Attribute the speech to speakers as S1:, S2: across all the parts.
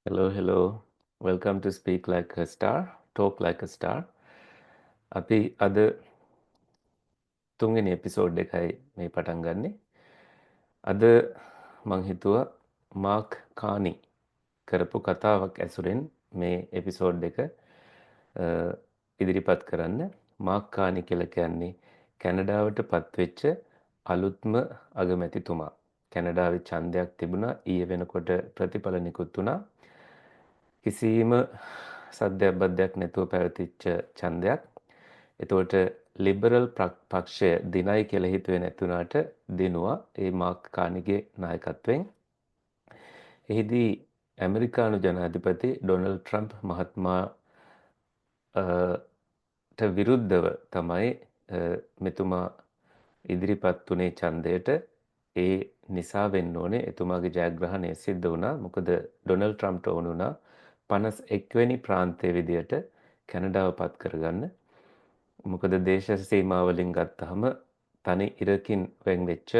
S1: Hello, hello. Welcome to Speak Like a Star, Talk Like a Star. අපි අද තුන්වෙනි episode එකයි මේ පටන් ගන්නෙ. අද මං හිතුවා මාක් කානි කරපු කතාවක් ඇසුරෙන් මේ එපිසෝඩ් එක ඉදිරිපත් කරන්න. මාක් කානි කියලා කියන්නේ කැනඩාවට පත්වෙච්ච අලුත්ම අගමැතිතුමා. කැනඩාවේ ඡන්දයක් තිබුණා. ඊයේ වෙනකොට ප්‍රතිඵල නිකුත් වුණා. කිසිම සද්දයක් බද්දයක් නැතුව පැවතිච්ච ඡන්දයක්. එතකොට ලිබරල් පක්ෂය දිනයි කියලා හිතුවේ නැතුණාට දිනුවා ඒ මාක් කානිගේ නායකත්වයෙන්. එහිදී ඇමරිකානු ජනාධිපති ඩොනල්ඩ් ට්‍රම්ප් මහත්මයාට විරුද්ධව තමයි මෙතුමා ඉදිරිපත් වුණේ ඡන්දයට. ඒ නිසා වෙන්න ඕනේ එතුමාගේ ජයග්‍රහණය සිද්ධ වුණා. මොකද ඩොනල්ඩ් ට්‍රම්ප්ට ඕන වුණා 51 වෙනි ප්‍රාන්තයේ විදියට කැනඩාව පත් කරගන්න. මොකද දේශ සීමා වලින් ගත්තහම තනි ඉරකින් වෙන් වෙච්ච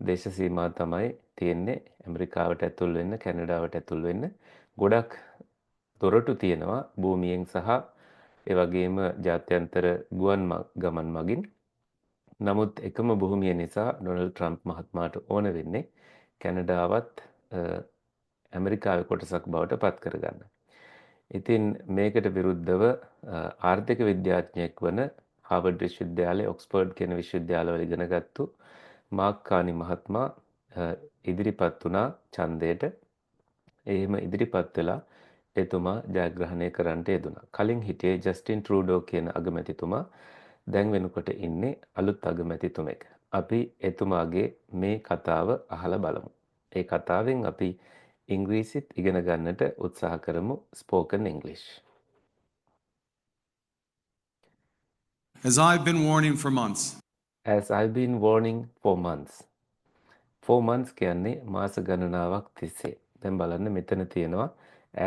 S1: දේශ සීමා තමයි තියෙන්නේ ඇමරිකාවට ඇතුල් වෙන්න කැනඩාවට ඇතුල් වෙන්න. ගොඩක් දොරටු තියෙනවා භූමියෙන් සහ ඒ වගේම ජාත්‍යන්තර ගුවන් ගමන් මගින්. නමුත් එකම භූමිය නිසා ඩොනල්ඩ් ට්‍රම්ප් මහත්මයාට ඕන වෙන්නේ කැනඩාවත් ඇමරිකාවේ කොටසක් බවට පත් කරගන්න. ඉතින් මේකට විරුද්ධව ආර්ථික විද්‍යාඥයෙක් වන හාවර්ඩ් විශ්වවිද්‍යාලයේ ඔක්ස්ෆර්ඩ් කියන විශ්වවිද්‍යාලවල ඉගෙනගත්තු මාක් කානි මහත්මයා ඉදිරිපත් වුණා ඡන්දයට. එහෙම ඉදිරිපත් වෙලා එතුමා ජයග්‍රහණය කරන්නට යෙදුණා. කලින් හිටියේ ජස්ටින් ට්‍රූඩෝ කියන අගමැතිතුමා. දැන් වෙනකොට ඉන්නේ අලුත් අගමැතිතුමෙක්. අපි එතුමාගේ මේ කතාව අහලා බලමු. ඒ කතාවෙන් අපි ඉංග්‍රීසිත් ඉගෙන ගන්නට උත්සාහ කරමු spoken English.
S2: As I've been warning for months.
S1: As I've been warning for months. 4 months කියන්නේ මාස ගණනාවක් තිස්සේ. දැන් බලන්න මෙතන තියෙනවා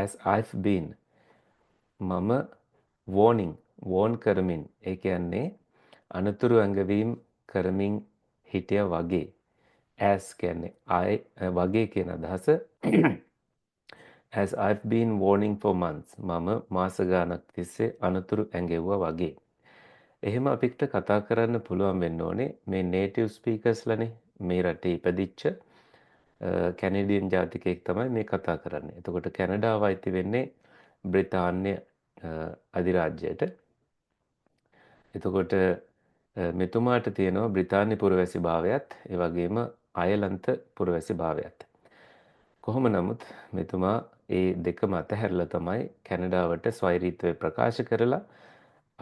S1: as I've been මම warn කරමින්. ඒ කියන්නේ අනතුරු ඇඟවීම් කරමින් හිටිය වගේ. as කියන්නේ වගේ කියන අදහස. As I've been warning for months. මම මාස ගාණක් තිස්සේ අනතුරු ඇඟෙව්වා වගේ. එහෙම අපිට කතා කරන්න පුළුවන් වෙන්න ඕනේ මේ native speakersලානේ. මේ රටේ ඉපදිච්ච කැනේඩියන් ජාතිකයෙක් තමයි මේ කතා කරන්නේ. එතකොට කැනඩාව අයිති වෙන්නේ බ්‍රිතාන්‍ය අධිරාජ්‍යයට. එතකොට මෙතුමාට තියෙනවා බ්‍රිතාන්‍ය පුරවැසි භාවයත් ඒ වගේම අයර්ලන්ත පුරවැසි භාවයත්. කොහොම නමුත් මෙතුමා ඒ දෙකම අතහැරලා තමයි කැනඩාවට ස්වෛරීත්වය ප්‍රකාශ කරලා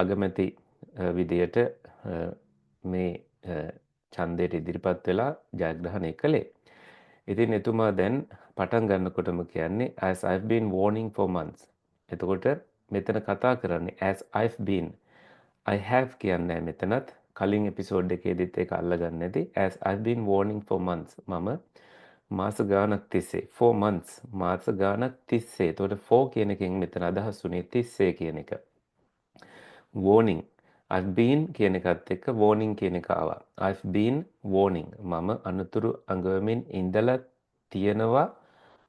S1: අගමැති විදියට මේ ඡන්දයට ඉදිරිපත් වෙලා ජයග්‍රහණය කළේ. ඉතින් එතුමා දැන් පටන් ගන්නකොටම කියන්නේ as I've been warning for months. එතකොට මෙතන කතා කරන්නේ as I've been. I have කියන්නේ මෙතනත් කලින් එපිසෝඩ් එකේදීත් ඒක අල්ලගන්න නැති as I've been warning for months. මම මාස ගාණක් තිස්සේ 4 months මාස ගාණක් තිස්සේ. එතකොට 4 කියන එකෙන් මෙතන අදහස් වුණේ තිස්සේ කියන එක. warning I've been කියන එකත් එක්ක warning කියන එක ආවා. I've been warning මම අනතුරු අඟවමින් ඉඳලා තියෙනවා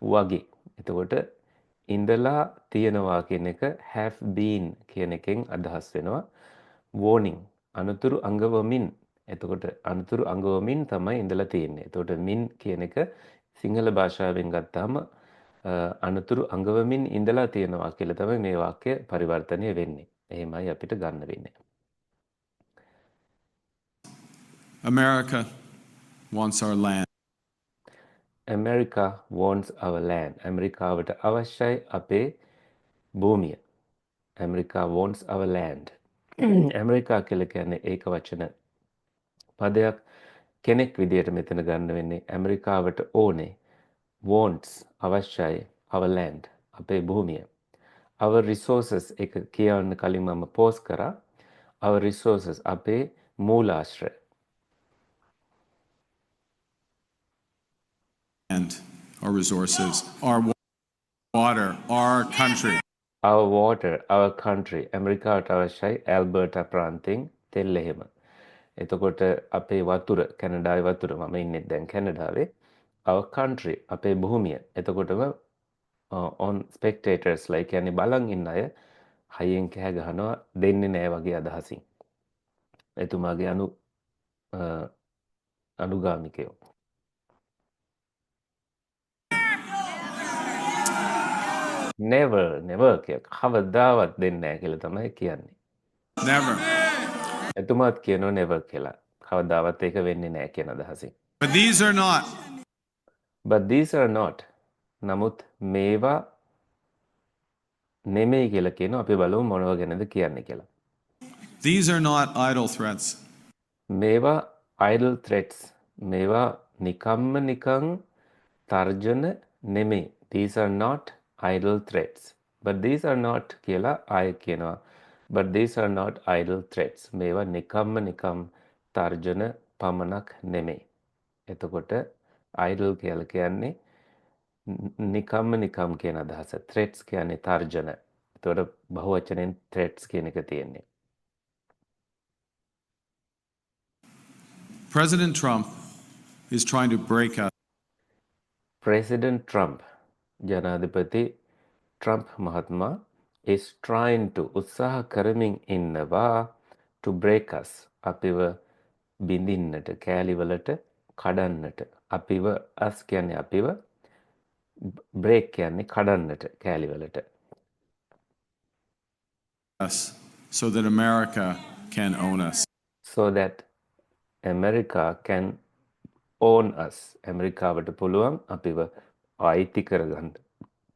S1: වගේ. එතකොට ඉඳලා තියෙනවා කියන එක have been කියන එකෙන් අදහස් වෙනවා. warning අනතුරු අඟවමින්. එතකොට අනතුරු අඟවමින් තමයි ඉඳලා තියෙන්නේ. එතකොට මින් කියන එක සිංහල භාෂාවෙන් ගත්තාම අනතුරු අඟවමින් ඉඳලා තියෙනවා කියලා තමයි මේ වාක්‍ය පරිවර්තනය වෙන්නේ. එහෙමයි අපිට ගන්න වෙන්නේ.
S2: America wants our land.
S1: America wants our land. ඇමරිකාවට අවශ්‍යයි අපේ භූමිය. America wants our land. America කියලා කියන්නේ ඒක වචන පදයක්. කෙනෙක් විදියට මෙතන ගන්න වෙන්නේ ඇමරිකාවට ඕනේ. wants අවශ්‍යයි our land අපේ භූමිය. our resources එක කියවන්න කලින් මම පෝස් කරා. our resources අපේ මූලාශ්‍රය.
S2: And our resources, our water, our country.
S1: Our water, our country. ඇමරිකාවට අවශ්‍යයි ඇල්බර්ටා ප්‍රාන්තයෙන් තෙල් එහෙම. එතකොට අපේ වතුර කැනඩාවේ වතුර මම ඉන්නේ දැන් කැනඩාවේ. Our country අපේ භූමිය. එතකොටම on spectators like කියන්නේ බලන් ඉන්න අය හයියෙන් කෑ ගහනවා දෙන්නේ නැහැ වගේ අදහසින්. එතුමාගේ අනුගාමිකයෝ. never කිය කවදාවත් දෙන්නේ නැහැ කියලා තමයි කියන්නේ.
S2: Never.
S1: එතුමාත් කියනවා never කියලා. කවදාවත් ඒක වෙන්නේ නැහැ කියන අදහසින්.
S2: But these are not.
S1: But these are not. නමුත් මේවා නෙමෙයි කියලා කියනවා. අපි බලමු මොනව ගැනද කියන්නේ කියලා.
S2: These are not idle threats.
S1: මේවා idle threats. මේවා නිකන් තර්ජන නෙමෙයි. These are not idle threats. But these are not කියලා ආයෙ කියනවා. But these are not idle threats. මේවා නිකම් තර්ජන පමණක් නෙමෙයි. එතකොට idle කියලා කියන්නේ නිකම් කියන අදහස. threats කියන්නේ තර්ජන. එතකොට බහුවචනෙන් threats කියන එක තියෙන්නේ.
S2: President Trump is trying to break us.
S1: President Trump, ජනාධිපති Trump මහත්මයා is trying to උත්සාහ කරමින් ඉන්නවා to break us අපිව බිඳින්නට කෑලිවලට කඩන්නට අපිව us කියන්නේ අපිව break කියන්නේ කඩන්නට කෑලිවලට
S2: Us so that America can own us.
S1: so that America can own us ඇමරිකාවට පුළුවන් අපිව අයිති කරගන්න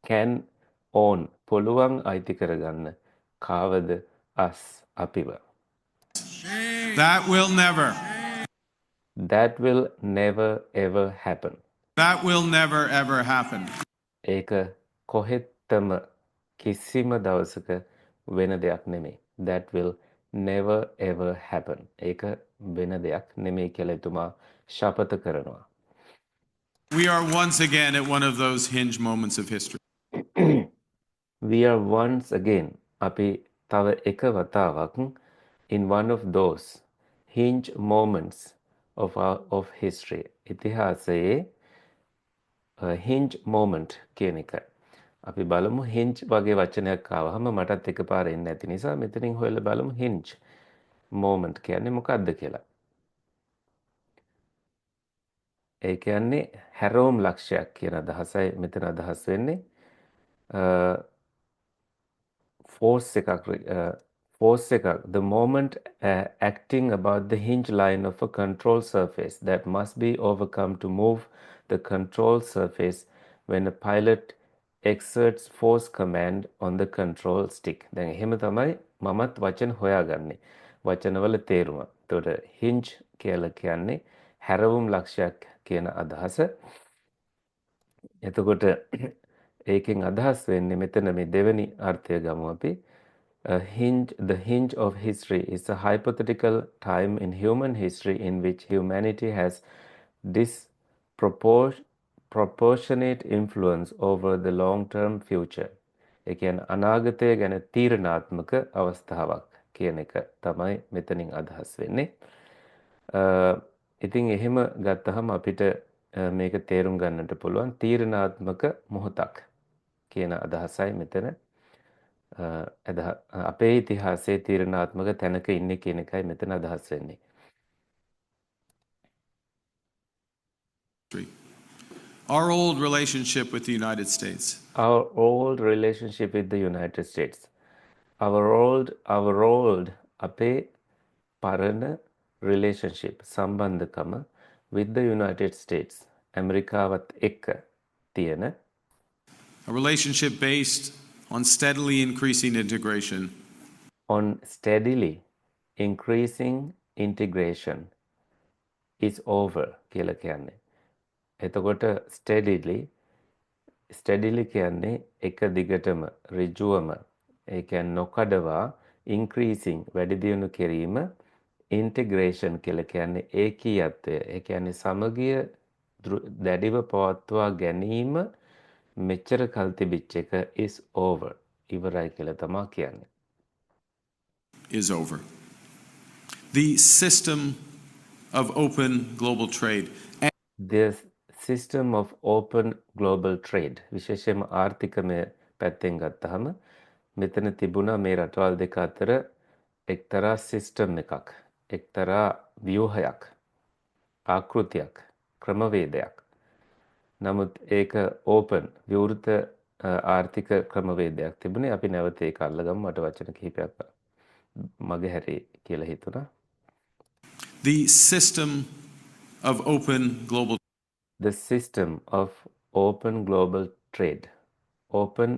S1: can own පුළුවන් අයිති කරගන්න කාවද us අපිව
S2: That will never
S1: ever happen
S2: That will never ever happen.
S1: ඒක කොහෙත්තම කිසිම දවසක වෙන දෙයක් නෙමෙයි. That will never ever happen. ඒක වෙන දෙයක් නෙමෙයි කියලා එතුමා ශපථ කරනවා.
S2: We are once again at one of those hinge moments of history.
S1: We are once again අපි තව එක වතාවක් in one of those hinge moments of history. ඉතිහාසයේ hinge moment කියන එක. අපි බලමු hinge වගේ වචනයක් ආවහම මටත් එකපාර එන්නේ නැති නිසා මෙතනින් හොයලා බලමු hinge moment කියන්නේ මොකක්ද කියලා. ඒ කියන්නේ හැරවුම් ලක්ෂයක් කියන අදහසයි මෙතන අදහස් වෙන්නේ. force එකක් the moment acting about the hinge line of a control surface that must be overcome to move the control surface when a pilot exerts force command on the control stick. දැන් එහෙම තමයි මමත් වචන හොයාගන්නේ. වචනවල තේරුම. එතකොට hinge කියලා කියන්නේ හැරවුම් ලක්ෂයක් කියන අදහස. එතකොට ඒකෙන් අදහස් වෙන්නේ මෙතන මේ දෙවෙනි අර්ථය ගමු අපි. The hinge of history is a hypothetical time in human history in which humanity has disproportionate influence over the long-term future. ඒ කියන්නේ අනාගතය ගැන තීරණාත්මක අවස්ථාවක් කියන එක තමයි මෙතනින් අදහස් වෙන්නේ. ඉතින් එහෙම ගත්තහම අපිට මේක තේරුම් ගන්නට පුළුවන් තීරණාත්මක මොහොතක් කියන අදහසයි මෙතන අපේ ඉතිහාසයේ තීරණාත්මක තැනක ඉන්නේ කියන එකයි මෙතන අදහස් වෙන්නේ.
S2: Our old relationship with the United States.
S1: Our old relationship with the United States. Our old අපේ පරණ relationship සම්බන්ධකම with the United States. ඇමරිකාවත් එක්ක තියෙන
S2: A relationship based on steadily increasing integration.
S1: On steadily increasing integration is over කියලා කියන්නේ. එතකොට steadily කියන්නේ එක දිගටම ඍජුවම ඒ කියන්නේ නොකඩවා increasing වැඩි දියුණු කිරීම integration කියලා කියන්නේ ඒකීයත්වය. ඒ කියන්නේ සමගිය දැඩිව පවත්වා ගැනීම මෙච්චර කල් තිබිච්ච එක is over. ඉවරයි කියලා තමයි කියන්නේ.
S2: Is over. The system of open global trade.
S1: The system of open global trade විශේෂයෙන්ම ආර්ථිකමය පැත්තෙන් ගත්තහම මෙතන තිබුණා මේ රටවල් දෙක අතර එක්තරා සිස්ටම් එකක්, එක්තරා ව්‍යුහයක්, ආකෘතියක්, ක්‍රමවේදයක්. නමුත් ඒක ඕපන් විවෘත ආර්ථික ක්‍රමවේදයක් තිබුණේ. අපි නැවත ඒක අල්ලගමු. මට වචන කිහිපයක් මගේ හැරේ කියලා හිතුණා.
S2: The system of open global
S1: The system of open global trade. Open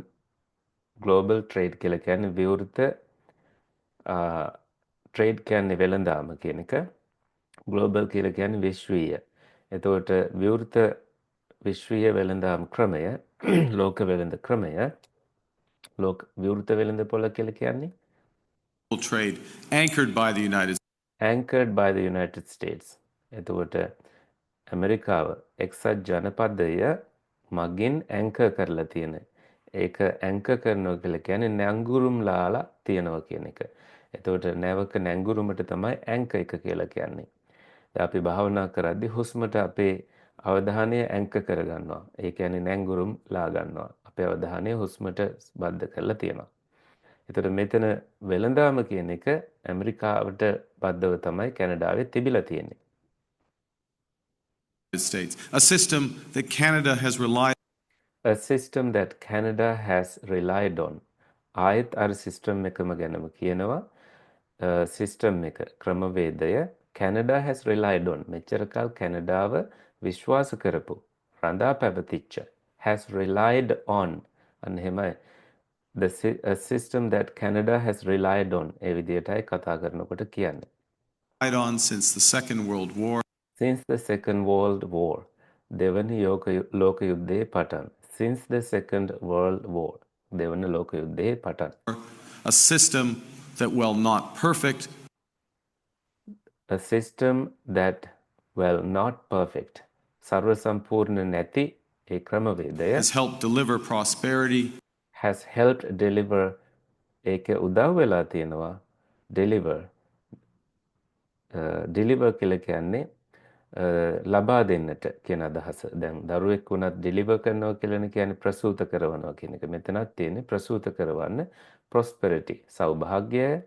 S1: global trade කියලා කියන්නේ විවෘත ට්‍රේඩ් කියන්නේ වෙළඳාම කියන එක. ග්ලෝබල් කියලා කියන්නේ විශ්වීය. එතකොට විවෘත විශ්වීය වෙළඳාම් ක්‍රමය, ලෝක වෙළඳ ක්‍රමය, ලෝක විවෘත වෙළඳ පොළ කියලා කියන්නේ
S2: trade anchored by the United States.
S1: anchored by the United States. එතකොට ඇමරිකාව එක්සත් ජනපදය මගින් ඇංකර් කරලා තියෙන. ඒක ඇංකර් කරනවා කියලා කියන්නේ නැංගුරුම් ලාලා තියනවා කියන එක. එතකොට නැවක නැංගුරුමට තමයි ඇංකර් එක කියලා කියන්නේ. දැන් අපි භාවනා කරද්දී හුස්මට අපේ අවධානය ඇංකර් කරගන්නවා. ඒ කියන්නේ නැංගුරුම් ලා ගන්නවා. අපේ අවධානය හුස්මට බද්ධ කරලා තියෙනවා. එතකොට මෙතන වෙළඳාම කියන එක ඇමරිකාවට බද්ධව තමයි කැනඩාවේ තිබිලා තියෙන්නේ.
S2: States, a system that Canada has relied
S1: A system that Canada has relied on. ආයෙත් අර සිස්ටම් එකම ගැනම කියනවා. සිස්ටම් එක ක්‍රමවේදය Canada has relied on. මෙච්චර කල් කැනඩාව විශ්වාස කරපු, රඳා පැවතිච්ච, has relied on. අන්න එහෙමයි. A system that Canada has relied on. ඒ විදිහටයි කතා කරනකොට කියන්නේ.
S2: on since the Second World War.
S1: Since the Second World War. දෙවන ලෝක යුද්ධයේ පටන්. Since the Second World War. දෙවන ලෝක යුද්ධයේ පටන්.
S2: A system that, while not perfect,
S1: A system that, well, not perfect. සර්ව සම්පූර්ණ නැති ඒ ක්‍රමවේදය
S2: has helped deliver prosperity,
S1: has helped deliver ඒකේ උදව් වෙලා තියෙනවා deliver කියලා කියන්නේ ලබා දෙන්නට කියන අදහස. දැන් දරුවෙක් වුණත් ඩෙලිවර් කරනවා කියලානේ කියන්නේ ප්‍රසූත කරනවා කියන එක. මෙතනත් තියෙන්නේ ප්‍රසූත කරවන්න prosperity, සෞභාග්‍යය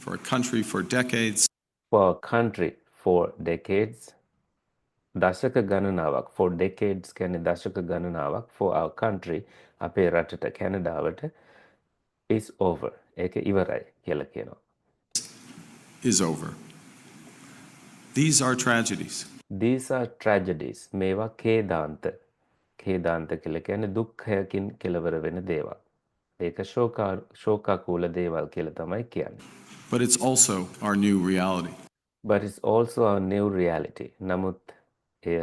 S2: for a country for decades,
S1: for a country for decades. දශක ගණනාවක් for decades කියන්නේ දශක ගණනාවක් for our country අපේ රටට කැනඩාවට is over. ඒක ඉවරයි කියලා කියනවා.
S2: is over. These are tragedies.
S1: These are tragedies. මේවා ඛේදාන්ත. ඛේදාන්ත කියලා කියන්නේ දුක්ඛයකින් කෙලවර වෙන දේවල්. ඒක ශෝකාකූල දේවල් කියලා තමයි කියන්නේ.
S2: But it's also our new reality.
S1: But it's also our new reality. නමුත් එය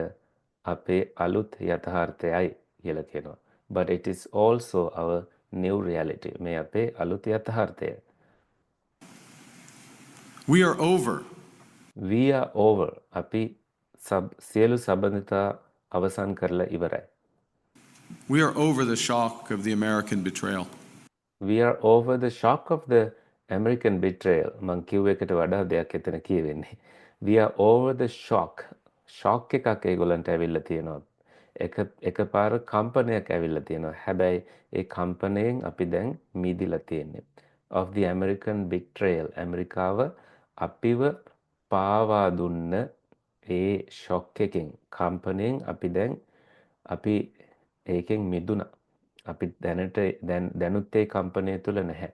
S1: අපේ අලුත් යථාර්ථයයි කියලා කියනවා. But it is also our new reality. මේ අපේ අලුත් යථාර්ථය.
S2: We are over.
S1: We are over. අපි සියලු සම්බන්ධතා අවසන් කරලා ඉවරයි.
S2: We are over the shock of the American betrayal.
S1: We are over the shock of the American betrayal. මං කිව්ව එකට වඩා දෙයක් එතන කියවෙන්නේ. We are over the shock. shock එකක් ඒගොල්ලන්ට ඇවිල්ලා තියෙනවා. එකපාර කම්පනයක් ඇවිල්ලා තියෙනවා. හැබැයි ඒ කම්පනයෙන් අපි දැන් මිදිලා තියෙන්නේ. Of the American betrayal. ඇමරිකාව අපිව පාවා දුන්න ඒ ෂොක් එකෙන් කම්පනයෙන් අපි ඒකෙන් මිදුණා. අපි දැනුත් ඒ කම්පනය තුල නැහැ.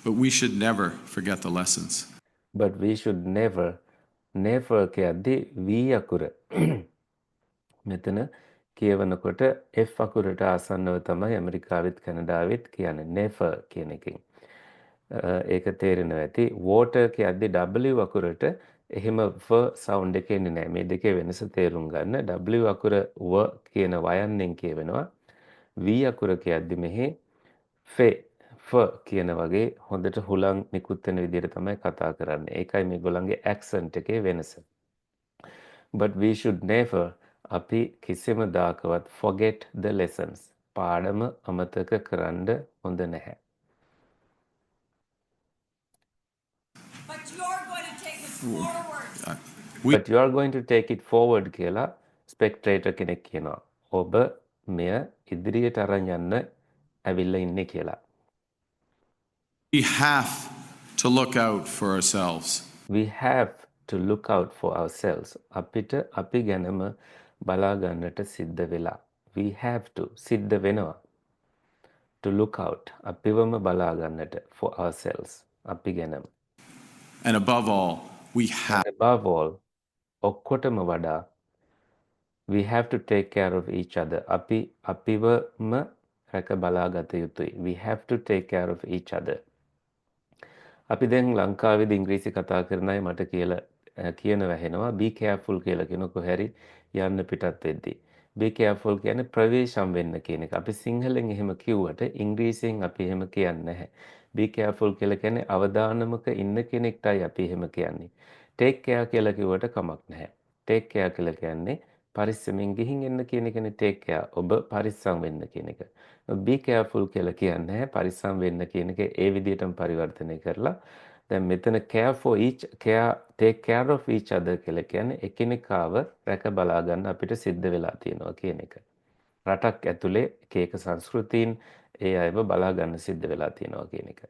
S2: But we should never forget the lessons.
S1: But we should never කියද්දී V අකුර මෙතන කියවනකොට F අකුරට ආසන්නව තමයි ඇමරිකාවෙත් කැනඩාවෙත් කියන්නේ never කියන එකෙන්. ඒක තේරෙනවා ඇති. water කියද්දී W අකුරට එහෙම v sound එක එන්නේ නැහැ. මේ දෙකේ වෙනස තේරුම් ගන්න. W අකුර w කියන වයන්නෙන් කියවෙනවා. V අකුර කියද්දී මෙහි ෆ කියන වගේ හොඳට හුලං නිකුත් වෙන විදිහට තමයි කතා කරන්නේ. ඒකයි මේගොල්ලන්ගේ accent එකේ වෙනස. But we should never අපි කිසිම දාකවත් forget the lessons. පාඩම අමතක කරන්න හොඳ නැහැ.
S3: But you're going to take us forward.
S1: but you are going to take it forward කියලා spectator කෙනෙක් කියනවා. ඔබ මෙය ඉදිරියට අරන් යන්න ඇවිල්ලා ඉන්නේ කියලා.
S2: We have to look out for ourselves.
S1: We have to look out for ourselves. අපිට අපි ගැනම බලා ගන්නට සිද්ධ වෙලා. We have to සිද්ධ වෙනවා. To look out. අපිවම බලා ගන්නට for ourselves. අපි ගැනම.
S2: And above all, we have.
S1: And above all, ඔක්කොටම වඩා we have to take care of each other. අපි අපිවම රැක බලා ගත යුතුයි. We have to take care of each other. අපි දැන් ලංකාවේදී ඉංග්‍රීසි කතා කරන අය මට කියන වැහෙනවා be careful කියලා කියන කොහරි යන්න පිටත් වෙද්දී. be careful කියන්නේ ප්‍රවේශම් වෙන්න කියන එක. අපි සිංහලෙන් එහෙම කිව්වට ඉංග්‍රීසියෙන් අපි එහෙම කියන්නේ නැහැ. be careful කියලා කියන්නේ අවදානමක ඉන්න කෙනෙක්ටයි අපි එහෙම කියන්නේ. take care කියලා කිව්වට කමක් නැහැ. take care කියලා කියන්නේ පරිස්සමෙන් ගිහින් එන්න කියන එකනේ take care. ඔබ පරිස්සම් වෙන්න කියන එක. be careful කියලා කියන්නේ පරිස්සම් වෙන්න කියන එක ඒ විදිහටම පරිවර්තනය කරලා දැන් මෙතන take care of each other කියලා කියන්නේ එකිනෙකාව රැක බලා ගන්න අපිට සිද්ධ වෙලා තියෙනවා කියන එක. රටක් ඇතුලේ එක එක සංස්කෘතීන් ඒ අයව බලා ගන්න සිද්ධ වෙලා තියෙනවා කියන එක.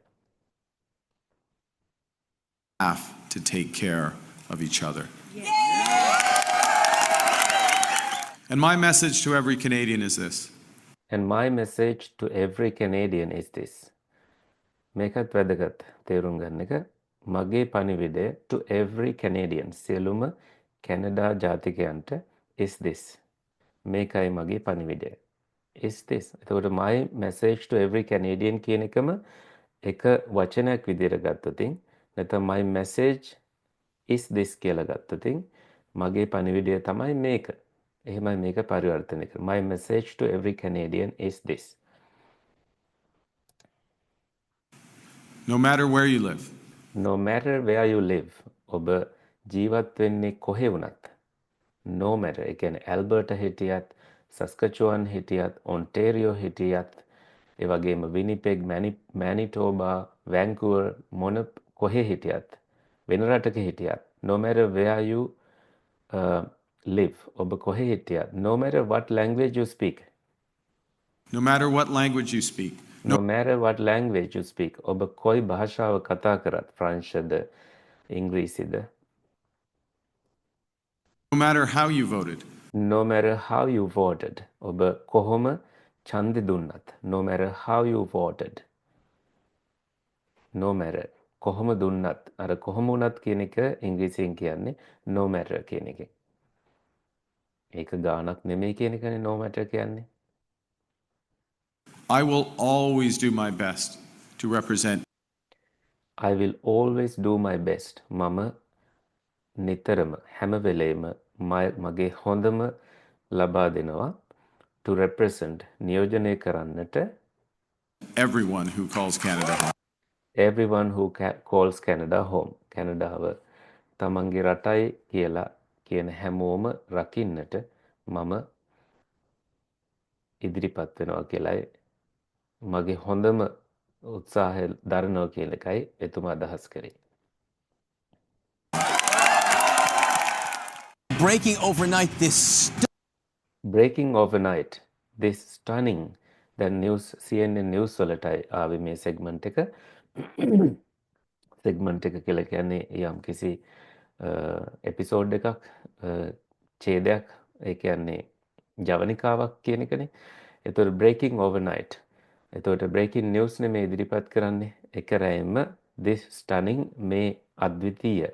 S2: Have to take care of each other. And my message to every Canadian is this.
S1: And my message to every Canadian is this. මේකත් වැදගත් තේරුම් ගන්න එක. මගේ පණිවිඩය to every Canadian සියලුම කැනඩා ජාතිකයන්ට is this. මේකයි මගේ පණිවිඩය. is this. එතකොට my message to every Canadian කියන එකම එක වචනයක් විදිහට ගත්තොතින් නැත්නම් my message is this කියලා ගත්තොතින් මගේ පණිවිඩය තමයි මේක. එහෙමයි මේක පරිවර්තනය කරන්නේ. My message to every Canadian is this.
S2: No matter where you live.
S1: No matter where you live. ඔබ ජීවත් වෙන්නේ කොහේ වුණත්. No matter. ඒ කියන්නේ ඇල්බර්ටා හිටියත්, සස්කචුවන් හිටියත්, ඔන්ටේරියෝ හිටියත්, ඒ වගේම විනිපෙග්, මැනිටෝබා, වැන්කූවර් මොන කොහේ හිටියත්, වෙන රටක හිටියත්. No matter where you live. ඔබ කොහේ හිටියත්. No matter what language you speak.
S2: No matter what language you speak.
S1: No matter what language you speak. ඔබ කොයි භාෂාව කතා කරත්. ෆ්‍රංශද, ඉංග්‍රීසිද.
S2: No matter how you voted.
S1: No matter how you voted. ඔබ කොහොම ඡන්දෙ දුන්නත්. No matter how you voted. No matter. කොහොම දුන්නත්. අර කොහොම වුණත් කියන එක ඉංග්‍රීසියෙන් කියන්නේ no matter කියන එක. ඒක ගානක් නෙමෙයි කියන එකනේ no matter කියන්නේ.
S2: I will always do my best to represent.
S1: I will always do my best. මම නිතරම හැම වෙලේම මගේ හොඳම ලබා දෙනවා to represent නියෝජනය කරන්නට
S2: everyone who calls Canada home.
S1: Everyone who calls Canada home. කැනඩාව තමන්ගේ රටයි කියලා කියන හැමෝම රකින්නට මම ඉදිරිපත් වෙනවා කියලායි මගේ හොඳම උත්සාහය දරනවා කියන එකයි එතුමා අදහස් කරේ.
S3: Breaking overnight
S1: this stunning the news CNN news වලටයි ආවේ මේ segment එක. segment එක කියලා කියන්නේ යම් කිසි එපිසෝඩ් එකක් ඡේදයක් ඒ කියන්නේ ජවනිකාවක් කියන එකනේ. ඒතකොට breaking overnight. ඒතකොට breaking news නෙමෙයි ඉදිරිපත් කරන්නේ. එක රැයෙම this stunning මේ අද්විතීය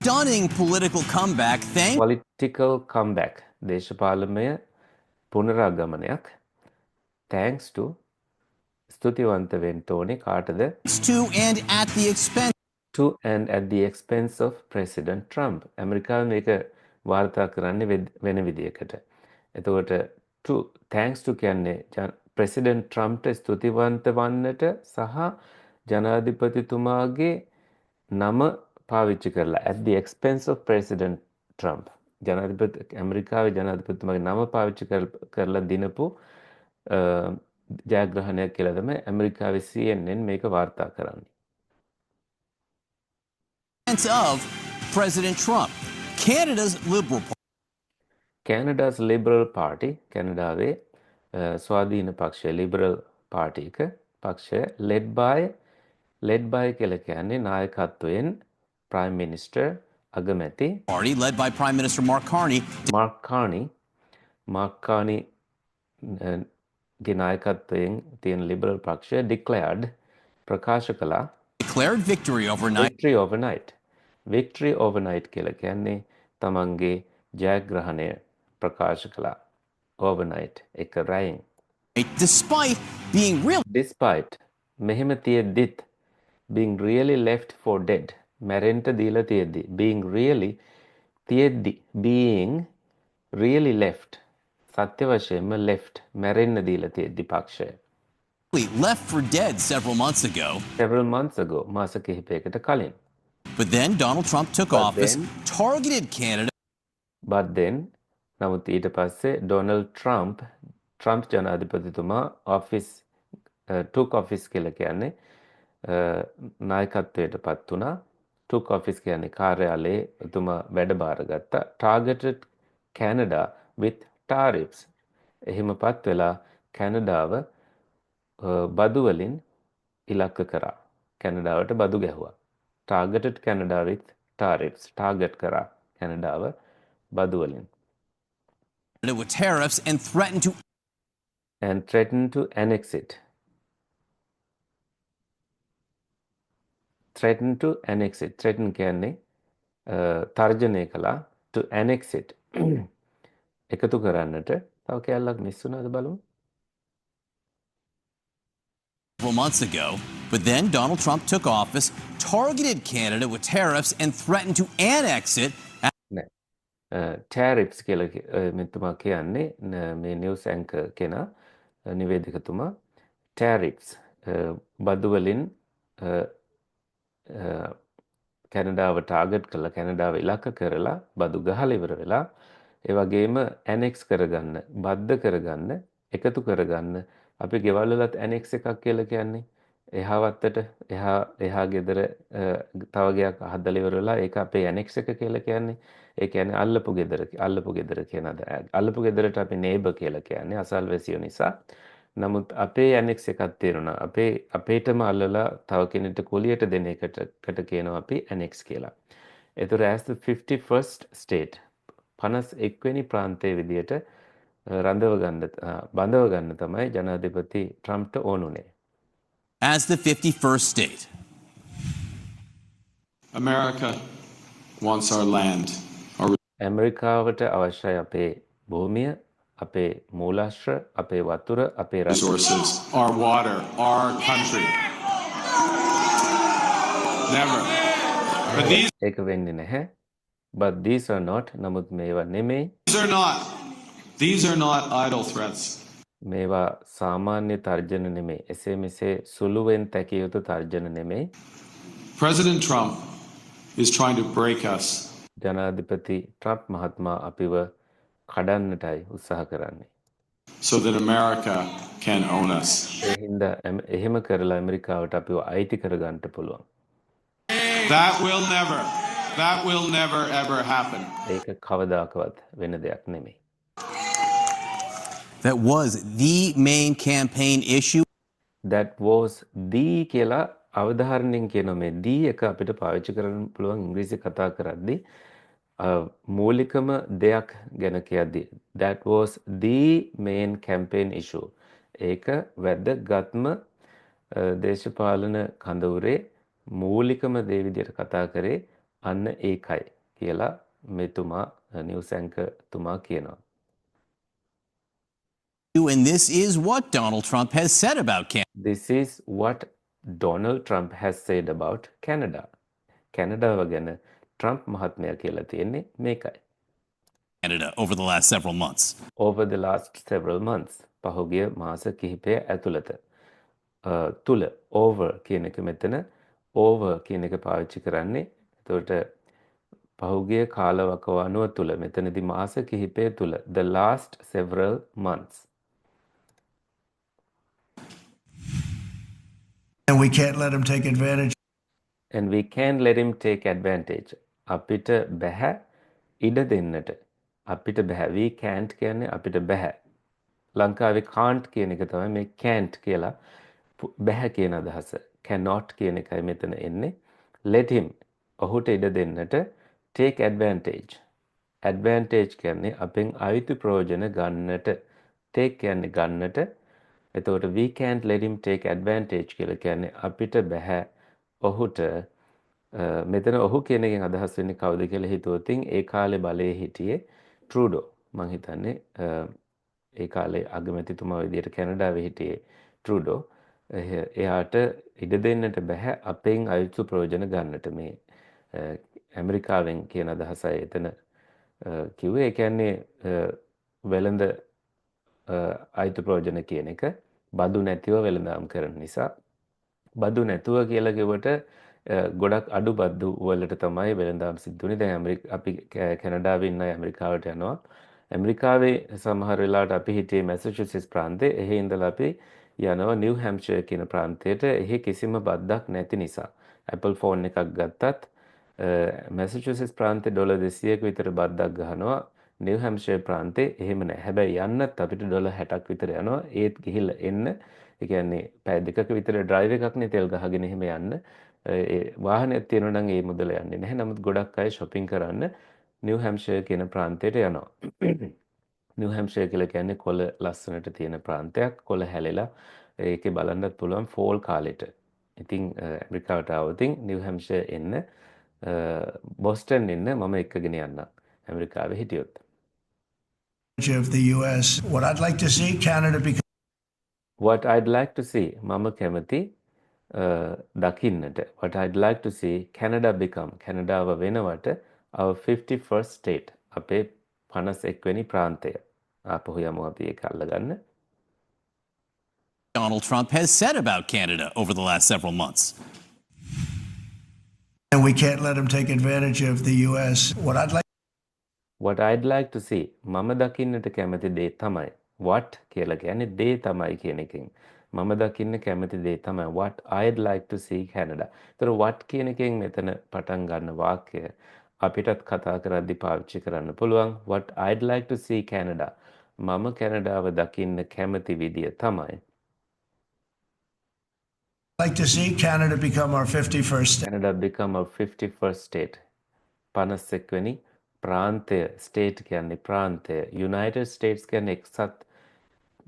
S3: stunning political comeback
S1: දේශපාලනය පුනරාගමනයක් thanks to ස්තුතිවන්ත වෙන්න ඕනේ කාටද
S3: to and at the expense
S1: of President Trump. ඇමරිකාව මේක වාර්තා කරන්නේ වෙන විදියකට. එතකොට thanks to කියන්නේ President Trumpට ස්තුතිවන්ත වන්නට සහ ජනාධිපතිතුමාගේ නම පාවිච්චි කරලා at the expense of President Trump. ඇමරිකාවේ ජනාධිපතිතුමාගේ නම පාවිච්චි කරලා දිනපු ජයග්‍රහණයක් කියලා තමයි ඇමරිකාවේ CNN මේක වාර්තා කරන්නේ.
S3: of President Trump. Canada's Liberal Party.
S1: Canada's Liberal Party, කැනඩාවේ ස්වාධීන පක්ෂය Liberal Party එක පක්ෂය led by කියලා කියන්නේ නායකත්වයෙන් Prime Minister අගමැති
S3: Party led by Prime Minister Mark Carney
S1: Mark Carney ගේ නායකත්වයෙන් තියෙන Liberal පක්ෂය declared ප්‍රකාශ කළා
S3: declared victory overnight.
S1: Victory overnight කියලා කියන්නේ තමන්ගේ ජයග්‍රහණය ප්‍රකාශ කළා overnight එක රැයින්
S3: Despite
S1: මෙහෙම තියෙද්දිත් being really left for dead මැරෙන්ට දීලා තියෙද්දි being really left සත්‍ය වශයෙන්ම left මැරෙන්න දීලා තියෙද්දි පක්ෂය
S3: left for dead several months ago.
S1: මාස කිහිපයකට කලින්
S3: But then Donald Trump took office, targeted Canada.
S1: But then නමුත් ඊට පස්සේ Donald Trump ජනාධිපතිතුමා took office කියලා කියන්නේ නායකත්වයට පත් වුණා took office කියන්නේ කාර්යාලයේ එතුමා වැඩ බාරගත්තා targeted Canada with tariffs එහෙම පත් වෙලා කැනඩාව බදු වලින් ඉලක්ක කරා කැනඩාවට බදු ගැහුවා targeted Canada with tariffs target කරා කැනඩාව බදු වලින්
S3: with tariffs and threatened to
S1: annex it. Threaten කියන්නේ තර්ජනය කළා to annex it. එකතු කරන්නට තව කැලලක් මිස් වුණාද බලමු.
S3: several months ago, but then Donald Trump took office, targeted Canada with tariffs and threatened to annex it.
S1: Tariffs කියලා මෙතුමා කියන්නේ මේ නිවුස් ඇන්කර් කෙනා නිවේදකතුමා tariffs බදු වලින් කැනඩාව ටාගට් කරලා කැනඩාව ඉලක්ක කරලා බදු ගහලා ඉවර වෙලා ඒ වගේම annex කරගන්න බද්ධ කරගන්න එකතු කරගන්න අපි ගෙවල් වලත් annex එකක් කියලා කියන්නේ එහා වත්තට එහා ගෙදර තව ගයක් හදලා ඉවර වෙලා ඒක අපේ annex එක කියලා කියන්නේ ඒ කියන්නේ අල්ලපු ගෙදර කියනද අල්ලපු ගෙදරට අපි neighbor කියලා කියන්නේ අසල්වැසියෝ නිසා නමුත් අපේ annex එකක් තියෙනවා අපේටම අල්ලලා තව කෙනෙක්ට කුලියට දෙන එකට කියනවා අපි annex කියලා. ඒතර as the 51st state 51 වෙනි ප්‍රාන්තයේ විදියට බඳව ගන්න තමයි ජනාධිපති ට්‍රම්ප්ට ඕනුනේ.
S3: As the 51st state.
S2: America wants our land.
S1: ඇමරිකාවට අවශ්‍යයි අපේ භූමිය, අපේ මූලාශ්‍ර, අපේ වතුර, අපේ
S2: resources, our water, our country. Never. But
S1: ඒක වෙන්නේ නැහැ. But these are not. නමුත් මේවා නෙමෙයි.
S2: These are not idle threats.
S1: මේවා සාමාන්‍ය තර්ජන නෙමෙයි. එසේ මෙසේ සුළුවෙන් තැකිය යුතු තර්ජන නෙමෙයි.
S2: President Trump is trying to break us.
S1: ජනාධිපති ට්‍රම්ප් මහත්මයා අපිව කඩන්නටයි උත්සාහ කරන්නේ.
S2: So that America can own us.
S1: ඒ හින්දා එහෙම කරලා ඇමරිකාවට අපිව අයිති කරගන්න පුළුවන්.
S2: That will never ever happen.
S1: ඒක කවදාකවත් වෙන දෙයක් නෙමෙයි.
S3: That was the main campaign issue.
S1: That was the කියලා අවධාරණයෙන් කියන මේ the එක අපිට පාවිච්චි කරන්න පුළුවන් ඉංග්‍රීසි කතා කරද්දී මූලිකම දෙයක් ගැන කියද්දී that was the main campaign issue. ඒක වැදගත්ම දේශපාලන කඳවුරේ මූලිකම දේ විදිහට කතා කරේ අන්න ඒකයි කියලා මෙතුමා නිවුස් ඇන්කර් තුමා කියනවා.
S3: And this is what Donald Trump has said about Canada.
S1: This is what Donald Trump has said about Canada. කැනඩාව ගැන ට්‍රම්ප් මහත්මයා කියලා තියෙන්නේ මේකයි.
S3: Canada over the last several months.
S1: Over the last several months. පහුගිය මාස කිහිපය ඇතුළත. තුල over කියන එක මෙතන over කියන එක පාවිච්චි කරන්නේ. එතකොට පහුගිය කාලවකවානුව තුල මෙතනදී මාස කිහිපය තුල the last several months.
S4: And we can't let him take advantage.
S1: And we can't let him take advantage. අපිට බැහැ ඉඩ දෙන්නට. අපිට බැහැ. we can't කියන්නේ අපිට බැහැ. ලංකාවේ can't කියන එක තමයි මේ can't කියලා බැහැ කියන අදහස. cannot කියන එකයි මෙතන එන්නේ. let him ඔහුට ඉඩ දෙන්නට take advantage. advantage කියන්නේ අපෙන් අයිති ප්‍රයෝජන ගන්නට. take කියන්නේ ගන්නට. එතකොට we can't let him take advantage කියලා කියන්නේ අපිට බැහැ ඔහුට මෙතන ඔහු කියන එකෙන් අදහස් වෙන්නේ කවුද කියලා හිතුවොත් ඒ කාලේ බලයේ හිටියේ ට්‍රූඩෝ. මං හිතන්නේ ඒ කාලේ අගමැතිතුමා විදියට කැනඩාවේ හිටියේ ට්‍රූඩෝ. එයාට ඉඩ දෙන්නට බෑ අපෙන් අයුතු ප්‍රයෝජන ගන්නට මේ ඇමරිකාවෙන් කියන අදහසයි එතන කිව්වේ. ඒ කියන්නේ වෙළඳ අයුතු ප්‍රයෝජන කියන එක බදු නැතිව වෙළඳාම් කරන නිසා. බදු නැතුව කියලා කිව්වට ගොඩක් අඩු බදු වලට තමයි වෙළඳාම් සිද්ධ වෙන්නේ. දැන් අපි කැනඩාවේ ඉන්න ඇමරිකාවට යනවා. ඇමරිකාවේ සමහර වෙලාවට අපි හිටියේ මැසචුසෙට්ස් ප්‍රාන්තේ. එහි ඉඳලා අපි යනවා නිව් හැම්ෂයර් කියන ප්‍රාන්තයට. එහි කිසිම බද්දක් නැති නිසා Apple ෆෝන් එකක් ගත්තත් මැසචුසෙට්ස් ප්‍රාන්තේ ඩොලර් 200ක විතර බද්දක් ගහනවා. නිව් හැම්ෂයර් ප්‍රාන්තේ එහෙම නැහැ. හැබැයි යන්නත් අපිට ඩොලර් 60ක් විතර යනවා. ඒත් ගිහිල්ලා එන්න ඒ කියන්නේ පැය දෙකක විතර ඩ්‍රයිව් එකක්නේ තෙල් ගහගෙන එහෙම යන්න. වාහනයක් තියෙනවා නම් ඒ මුදල යන්නේ නැහැ. නමුත් ගොඩක් අය shopping කරන්න නිව් හැම්ෂයර් කියන ප්‍රාන්තයට යනවා. නිව් හැම්ෂයර් කියලා කියන්නේ කොළ ලස්සනට තියෙන ප්‍රාන්තයක්. කොළ හැලෙලා ඒකේ බලන්නත් පුළුවන් ෆෝල් කාලෙට. ඉතින් ඇමරිකාවට ආවොත් නිව් හැම්ෂයර් එන්න බොස්ටන් එන්න මම එක්කගෙන යන්නම්. ඇමරිකාවේ හිටියොත්.
S4: Of the US, what I'd like to see Canada become.
S1: What I'd like to see මම කැමති දකින්නට. What I'd like to see Canada become. කැනඩාව වෙනවට our 51st state. අපේ 51 වෙනි ප්‍රාන්තය. ආපහු යමු අපි ඒක අල්ලගන්න.
S3: Donald Trump has said about Canada over the last several months.
S4: And we can't let him take advantage of the US.
S1: What I'd like to see මම දකින්නට කැමති දේ තමයි what කියලා කියන්නේ දේ තමයි කියන එකෙන් මම දකින්න කැමති දේ තමයි what I'd like to see Canada. ඒතර what කියන එකෙන් මෙතන පටන් ගන්න වාක්‍යය අපිටත් කතා කරද්දී පාවිච්චි කරන්න පුළුවන්. What I'd like to see Canada. මම කැනඩාව දකින්න කැමති විදිය තමයි
S4: I'd like to see Canada become our 51st state.
S1: Canada become our 51st state. 51 වෙනි ප්‍රාන්තය. ස්ටේට් කියන්නේ ප්‍රාන්තය. United States කියන්නේ එක්සත්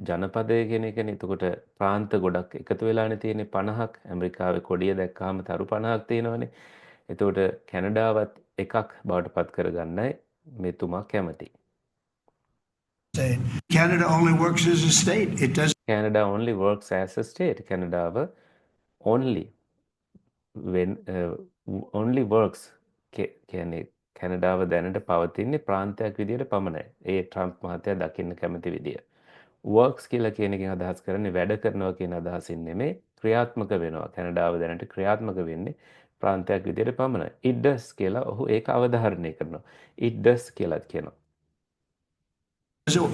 S1: ජනපදය කියන එකනේ. එතකොට ප්‍රාන්ත ගොඩක් එකතු වෙලානේ තියෙන්නේ 50ක්. ඇමරිකාවේ කොඩිය දැක්කහම තරු 50ක් තියෙනවනේ. එතකොට කැනඩාවත් එකක් බවට පත් කරගන්නයි මෙතුමා කැමති.
S4: Canada only works as a state. It does.
S1: Canada only works as a state. කැනඩාව only works කියන්නේ කැනඩාව දැනට පවතින්නේ ප්‍රාන්තයක් විදියට පමණයි. ඒ ට්‍රම්ප් මහත්තයා දකින්න කැමති විදිය. works කියලා කියන එකෙන් අදහස් කරන්නේ වැඩ කරනවා කියන අදහසින් නෙමෙයි ක්‍රියාත්මක වෙනවා. කැනඩාව දැනට ක්‍රියාත්මක වෙන්නේ ප්‍රාන්තයක් විදියට පමණයි. it does කියලා ඔහු ඒක අවධාරණය කරනවා. it does කියලා කියනවා.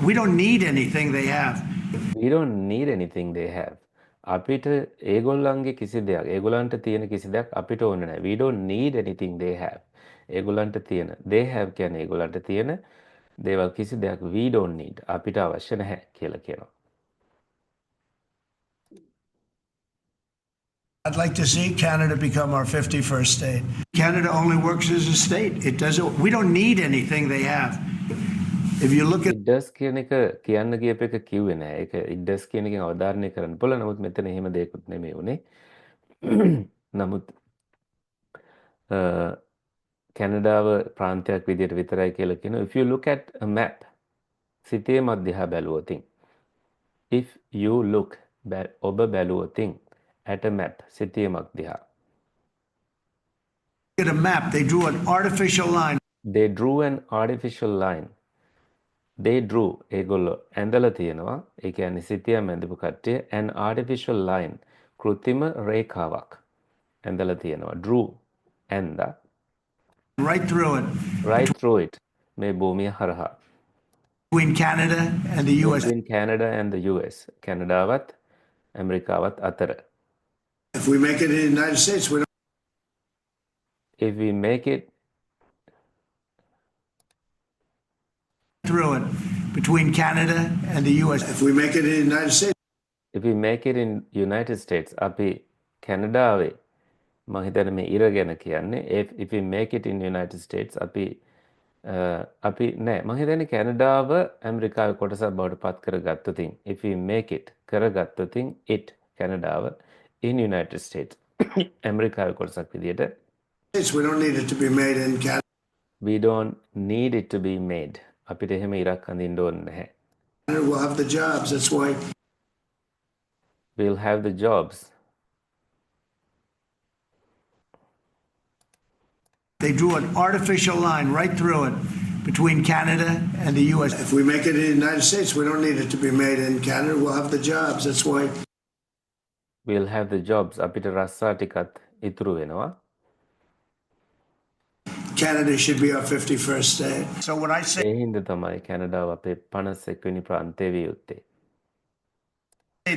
S4: We don't need anything they have.
S1: We don't need anything they have. අපිට ඒගොල්ලන්ගේ කිසි දෙයක් ඒගොල්ලන්ට තියෙන කිසි දෙයක් අපිට ඕනේ නැහැ. We don't need anything they have. ඒගොල්ලන්ට තියෙන they have කියන්නේ ඒගොල්ලන්ට තියෙන දේවල් කිසි දෙයක් we don't need අපිට අවශ්‍ය නැහැ කියලා කියනවා.
S4: I'd like to see Canada become our 51st state. Canada only works as a state. It doesn't. We don't need anything they have. If you look at
S1: it does කියන එක කියන්න ගියප එක කිව්වේ නෑ. ඒක it does කියන එකෙන් අවධාරණය කරන්න පුළුවන්. නමුත් මෙතන එහෙම දෙයක්වත් නෙමෙයි උනේ. නමුත් කැනඩාව ප්‍රාන්තයක් විදියට විතරයි කියලා කියනවා. If you look at a map සිතේ මධ්‍යහා බැලුවොත් if you look ඔබ බැලුවොත් at a map සිතේ මධ්‍යහා
S4: a map, they drew an artificial line.
S1: They drew an artificial line. They drew ඒගොල්ලෝ ඇඳලා තියෙනවා. ඒ කියන්නේ සිතියම් ඇඳපු කට්ටිය an artificial line කෘත්‍රිම රේඛාවක් ඇඳලා තියෙනවා. drew ඇඳා
S4: right through it.
S1: Right through it. මේ භූමිය හරහා.
S4: Between Canada and the US.
S1: Between Canada and the US. කැනඩාවත් ඇමරිකාවත් අතර.
S4: If we make it in the United States, we don't.
S1: If we make it
S4: through it between Canada and the US. If we make it in the United States.
S1: If we make it in United States, අපි කැනඩාවේ මම හිතන්නේ මේ ඉර ගැන කියන්නේ if we make it in United States අපි නෑ මම හිතන්නේ කැනඩාව ඇමරිකාවේ කොටසක් බවට පත් කරගත්තොතින් if we make it කරගත්තොතින් it කැනඩාව in United States ඇමරිකාවේ කොටසක් විදියට
S4: We don't need it to be made in Canada.
S1: we don't need it to be made අපිට එහෙම ඉරක් අඳින්න ඕනේ නැහැ.
S4: We'll have the jobs. That's why.
S1: We'll have the jobs.
S4: They drew an artificial line right through it between Canada and the US. If we make it in the United States, we don't need it to be made in Canada. We'll have the jobs. That's why.
S1: We'll have the jobs. අපිට රස්සා ටිකත් ඉතුරු වෙනවා.
S4: Canada should be our 51st state. So when I say
S1: ඒ හින්දා තමයි කැනඩාව අපේ 51 වෙනි ප්‍රාන්තය විය යුත්තේ.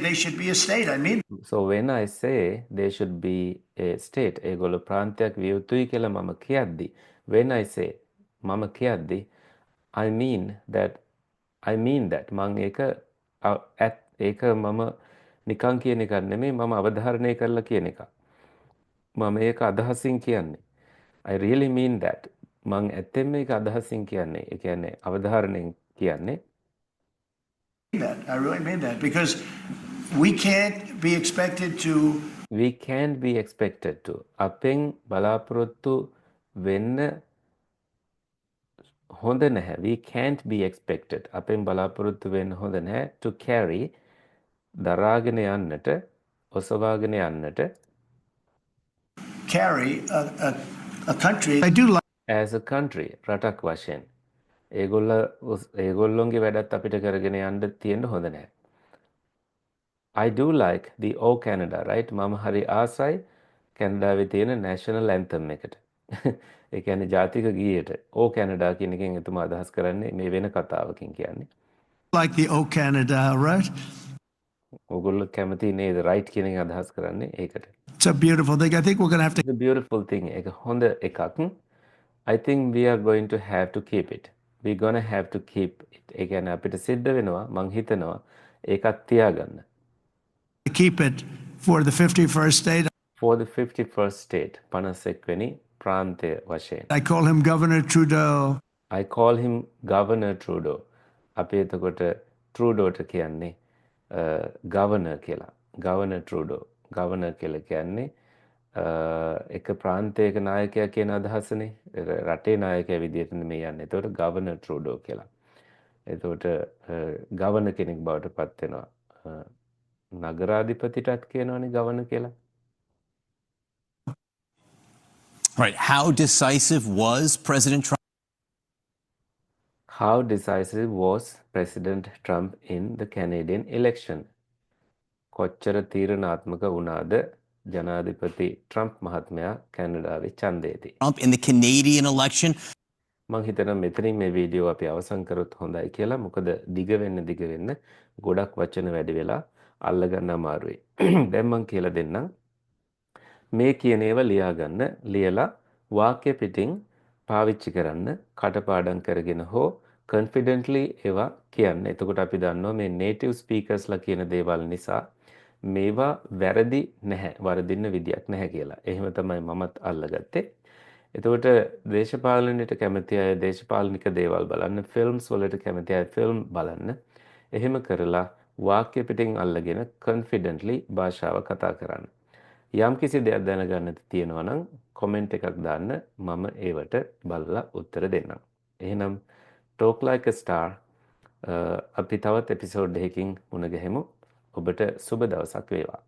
S4: they should be a state, I mean.
S1: So when I say they should be a state, ඒගොල්ලෝ ප්‍රාන්තයක් විය යුතුයි කියලා මම කියද්දි, when I say මම කියද්දි, I mean that මම ඒක මම නිකන් කියන එකක් නෙමෙයි මම අවධාරණය කරලා කියන එක. මම ඒක අදහසින් කියන්නේ. I really mean that. මම ඇත්තෙන්ම ඒක අදහසින් කියන්නේ. ඒ කියන්නේ අවධාරණයෙන් කියන්නේ.
S4: I really mean that because we can't be expected to.
S1: We can't be expected to. අපෙන් බලාපොරොත්තු වෙන්න හොඳ නැහැ. We can't be expected. අපෙන් බලාපොරොත්තු වෙන්න හොඳ නැහැ to carry දරාගෙන යන්නට ඔසවාගෙන යන්නට
S4: carry a country. I do like
S1: as a country රටක් වශයෙන්. ඒගොල්ලොන්ගේ වැඩත් අපිට කරගෙන යන්න තියෙන්න හොඳ නැහැ. I do like the O Canada, right? මම හරි ආසයි කැනඩාවේ තියෙන national anthem එකට. ඒ කියන්නේ ජාතික ගීයට O Canada කියන එකෙන් එතුමා අදහස් කරන්නේ මේ වෙන කතාවකින් කියන්නේ.
S4: Like the O Canada, right?
S1: ඕගොල්ලෝ කැමති නේද right කියන එක අදහස් කරන්නේ ඒකට.
S4: It's a beautiful thing. I think we're going to have to.
S1: It's a beautiful thing. ඒක හොඳ එකක්. I think we are going to have to keep it. We're going to have to keep it. ඒ කියන්නේ අපිට සිද්ධ වෙනවා මං හිතනවා ඒකත් තියාගන්න.
S4: Keep it for the 51st state.
S1: For the 51st state, 51 වෙනි ප්‍රාන්තය වශයෙන්.
S4: I call him Governor Trudeau.
S1: I call him Governor Trudeau. අපි එතකොට Trudeauට කියන්නේ Governor කියලා. Governor Trudeau. Governor කියලා කියන්නේ එක ප්‍රාන්තයක නායකයා කියන අදහසනේ. රටේ නායකයා විදිහට නෙමෙයි යන්නේ. එතකොට Governor Trudeau කියලා. එතකොට Governor කෙනෙක් බවට පත් වෙනවා. නගරාධිපතිටත් කියනවනේ Governor කියලා.
S3: Right. How decisive was President Trump?
S1: How decisive was President Trump in the Canadian election? කොච්චර තීරණාත්මක වුණාද ජනාධිපති ට්‍රම්ප් මහත්මයා කැනඩාවේ ඡන්දයේදී?
S3: Trump in the Canadian election.
S1: මම හිතනවා මෙතනින් මේ වීඩියෝ අපි අවසන් කරොත් හොඳයි කියලා. මොකද දිග වෙන්න ගොඩක් වචන වැඩි වෙලා අල්ලගන්න අමාරුයි. දැන් මම කියලා දෙන්නම්. මේ කියන ඒවා ලියාගන්න ලියලා වාක්‍ය පිටින් පාවිච්චි කරන්න කටපාඩම් කරගෙන හෝ confidently ඒවා කියන්න. එතකොට අපි දන්නවා මේ native speakersලා කියන දේවල් නිසා මේවා වැරදි නැහැ. වරදින්න විදියක් නැහැ කියලා. එහෙම තමයි මමත් අල්ලගත්තේ. එතකොට දේශපාලනයට කැමති අය දේශපාලනික දේවල් බලන්න, ෆිල්ම්ස් වලට කැමති අය ෆිල්ම් බලන්න. එහෙම කරලා වාක්‍ය පිටින් අල්ලගෙන confidently භාෂාව කතා කරන්න. යම් කිසි දෙයක් දැනගන්න තියෙනවා නම් කමෙන්ට් එකක් දාන්න මම ඒවට බලලා උත්තර දෙන්නම්. එහෙනම් Talk Like a Star අපි තවත් එපිසෝඩ් එකකින් මුණ ගැහෙමු. ඔබට සුබ දවසක් වේවා.